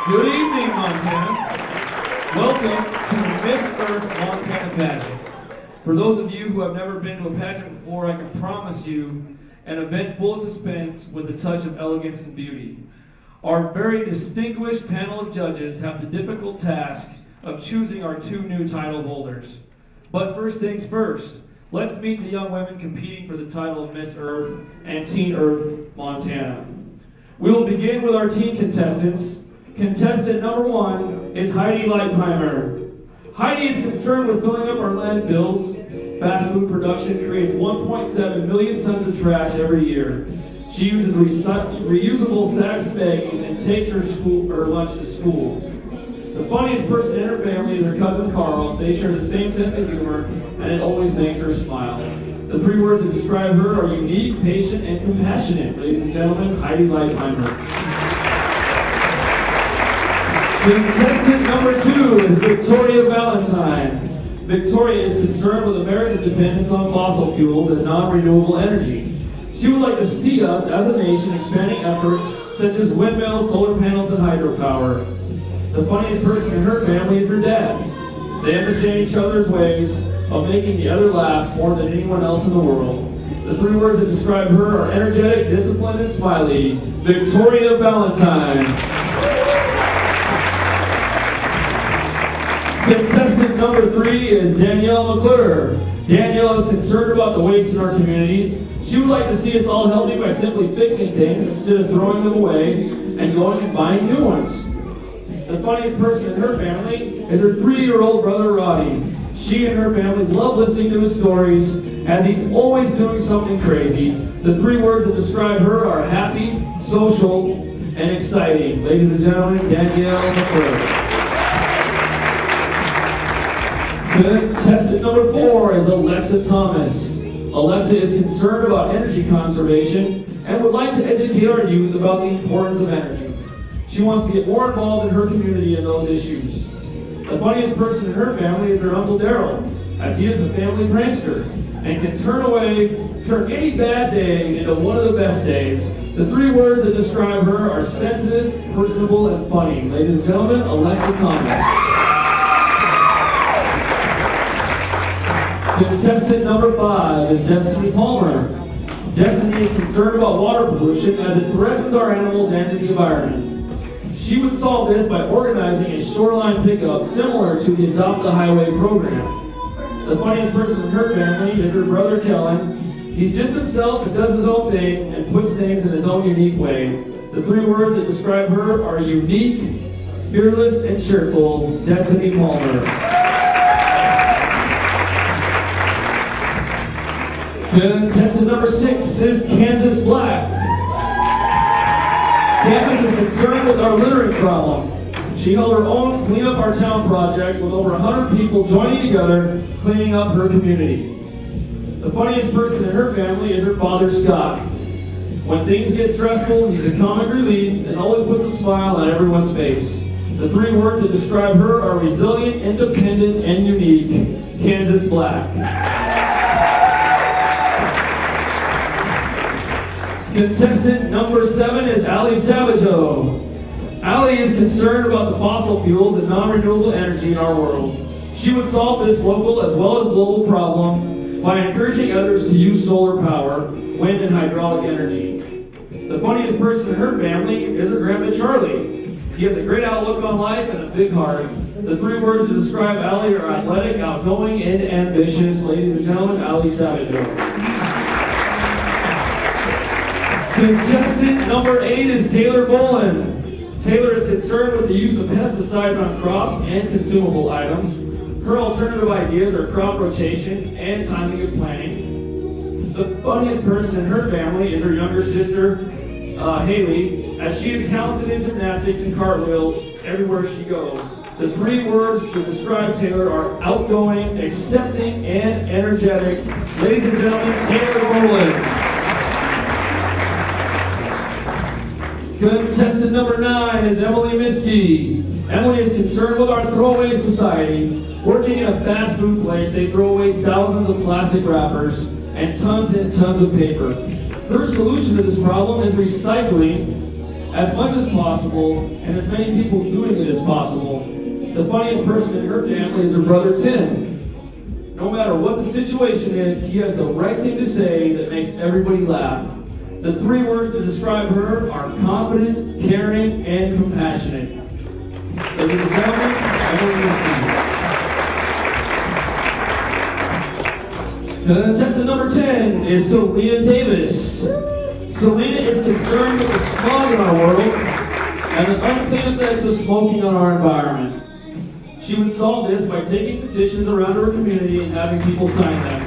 Good evening, Montana. Welcome to the Miss Earth Montana pageant. For those of you who have never been to a pageant before, I can promise you an event full of suspense with a touch of elegance and beauty. Our very distinguished panel of judges have the difficult task of choosing our two new title holders. But first things first, let's meet the young women competing for the title of Miss Earth and Teen Earth Montana. We will begin with our teen contestants. Contestant number 1 is Heidi Leipheimer. Heidi is concerned with filling up our landfills. Fast food production creates 1.7 million tons of trash every year. She uses reusable sacks and baggies and takes her lunch to school. The funniest person in her family is her cousin Carl. They share the same sense of humor, and it always makes her smile. The 3 words that describe her are unique, patient, and compassionate. Ladies and gentlemen, Heidi Leipheimer. Contestant number 2 is Victoria Valentine. Victoria is concerned with America's dependence on fossil fuels and non-renewable energy. She would like to see us, as a nation, expanding efforts such as windmills, solar panels, and hydropower. The funniest person in her family is her dad. They understand each other's ways of making the other laugh more than anyone else in the world. The 3 words that describe her are energetic, disciplined, and smiley. Victoria Valentine. Contestant number 3 is Danielle McClure. Danielle is concerned about the waste in our communities. She would like to see us all healthy by simply fixing things instead of throwing them away and going and buying new ones. The funniest person in her family is her 3-year-old brother Roddy. She and her family love listening to his stories as he's always doing something crazy. The 3 words that describe her are happy, social, and exciting. Ladies and gentlemen, Danielle McClure. Contestant number 4 is Alexa Thomas. Alexa is concerned about energy conservation and would like to educate our youth about the importance of energy. She wants to get more involved in her community in those issues. The funniest person in her family is her Uncle Daryl, as he is the family prankster and can turn any bad day into one of the best days. The 3 words that describe her are sensitive, personable, and funny. Ladies and gentlemen, Alexa Thomas. Contestant number 5 is Destiny Palmer. Destiny is concerned about water pollution as it threatens our animals and the environment. She would solve this by organizing a shoreline pickup similar to the Adopt a Highway program. The funniest person in her family is her brother Kellen. He's just himself and does his own thing and puts things in his own unique way. The 3 words that describe her are unique, fearless, and cheerful. Destiny Palmer. Contestant number 6 is Kansas Black. Kansas is concerned with our littering problem. She held her own Clean Up Our Town project with over 100 people joining together, cleaning up her community. The funniest person in her family is her father Scott. When things get stressful, he's a comic relief and always puts a smile on everyone's face. The 3 words that describe her are resilient, independent, and unique. Kansas Black. Contestant number 7 is Ali Savageau. Ali is concerned about the fossil fuels and non-renewable energy in our world. She would solve this local as well as global problem by encouraging others to use solar power, wind, and hydraulic energy. The funniest person in her family is her grandpa Charlie. He has a great outlook on life and a big heart. The 3 words to describe Ali are athletic, outgoing, and ambitious. Ladies and gentlemen, Ali Savageau. Contestant number 8 is Taylor Boland. Taylor is concerned with the use of pesticides on crops and consumable items. Her alternative ideas are crop rotations and timing of planting. The funniest person in her family is her younger sister, Haley, as she is talented in gymnastics and cartwheels everywhere she goes. The 3 words to describe Taylor are outgoing, accepting, and energetic. Ladies and gentlemen, Taylor Boland. Contestant number 9 is Emily Miskey. Emily is concerned with our throwaway society. Working in a fast food place, they throw away thousands of plastic wrappers and tons of paper. Her solution to this problem is recycling as much as possible and as many people doing it as possible. The funniest person in her family is her brother Tim. No matter what the situation is, he has the right thing to say that makes everybody laugh. The 3 words to describe her are confident, caring, and compassionate. Ladies and gentlemen, Emily Steve. Contestant number 10 is Selena Davis. Selena is concerned with the smog in our world and the unclean effects of smoking on our environment. She would solve this by taking petitions around her community and having people sign them.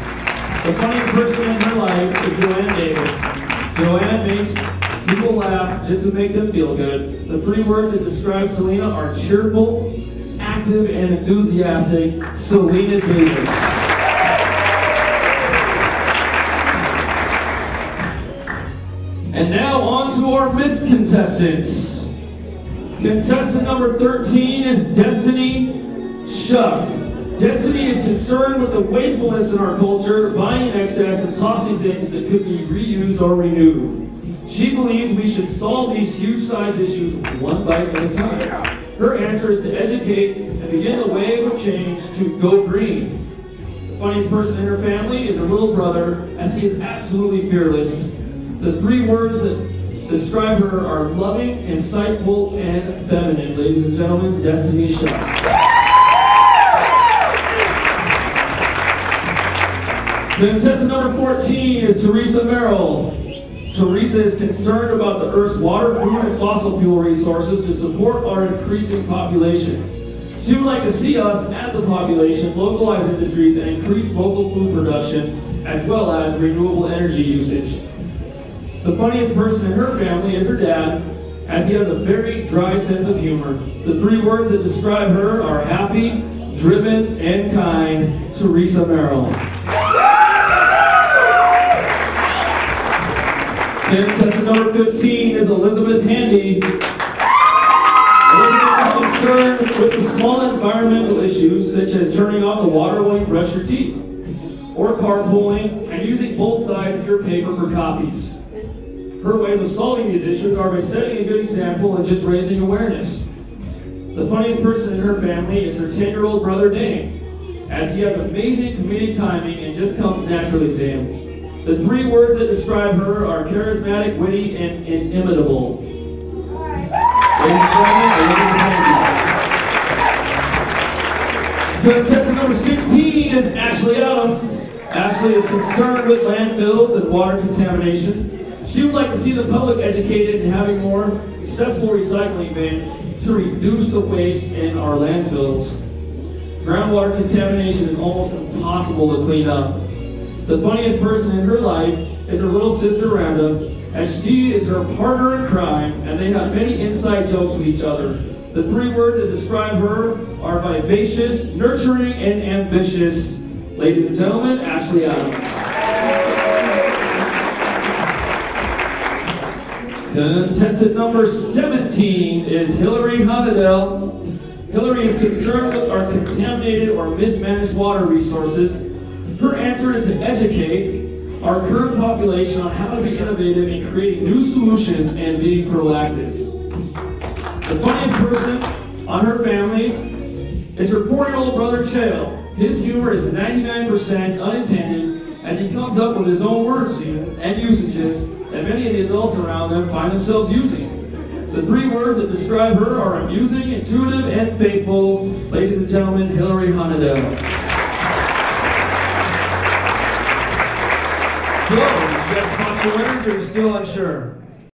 The funniest person in her life is Joanne Davis. Joanne makes people laugh just to make them feel good. The 3 words that describe Selena are cheerful, active, and enthusiastic. Selena Davis. And now on to our Miss contestants. Contestant number 13 is Destiny Shuck. Destiny is concerned with the wastefulness in our culture, buying in excess and tossing things that could be reused or renewed. She believes we should solve these huge-sized issues one bite at a time. Her answer is to educate and begin a wave of change to go green. The funniest person in her family is her little brother, as he is absolutely fearless. The 3 words that describe her are loving, insightful, and feminine. Ladies and gentlemen, Destiny Shuck. Contestant number 14 is Teresa Merrill. Teresa is concerned about the Earth's water, food, and fossil fuel resources to support our increasing population. She would like to see us, as a population, localize industries and increase local food production, as well as renewable energy usage. The funniest person in her family is her dad, as he has a very dry sense of humor. The 3 words that describe her are happy, driven, and kind. Teresa Merrill. Contestant number 15 is Elizabeth Handy. Elizabeth is concerned with the small environmental issues, such as turning off the water while you brush your teeth, or carpooling, and using both sides of your paper for copies. Her ways of solving these issues are by setting a good example and just raising awareness. The funniest person in her family is her 10-year-old brother Dane, as he has amazing comedic timing and just comes naturally to him. The 3 words that describe her are charismatic, witty, and inimitable. Ladies and gentlemen, contestant number 16 is Ashley Adams. Ashley is concerned with landfills and water contamination. She would like to see the public educated and having more accessible recycling bins to reduce the waste in our landfills. Groundwater contamination is almost impossible to clean up. The funniest person in her life is her little sister Rhonda, as she is her partner in crime, and they have many inside jokes with each other. The 3 words that describe her are vivacious, nurturing, and ambitious. Ladies and gentlemen, Ashley Adams. Contestant number 17 is Hillary Honadell. Hillary is concerned with our contaminated or mismanaged water resources. Her answer is to educate our current population on how to be innovative in creating new solutions and being proactive. The funniest person on her family is her 4-year-old brother Chael. His humor is 99% unintended, as he comes up with his own words and usages that many of the adults around them find themselves using. The 3 words that describe her are amusing, intuitive, and faithful. Ladies and gentlemen, Hillary Honadell. So, you guys caught your winners, or are you still unsure?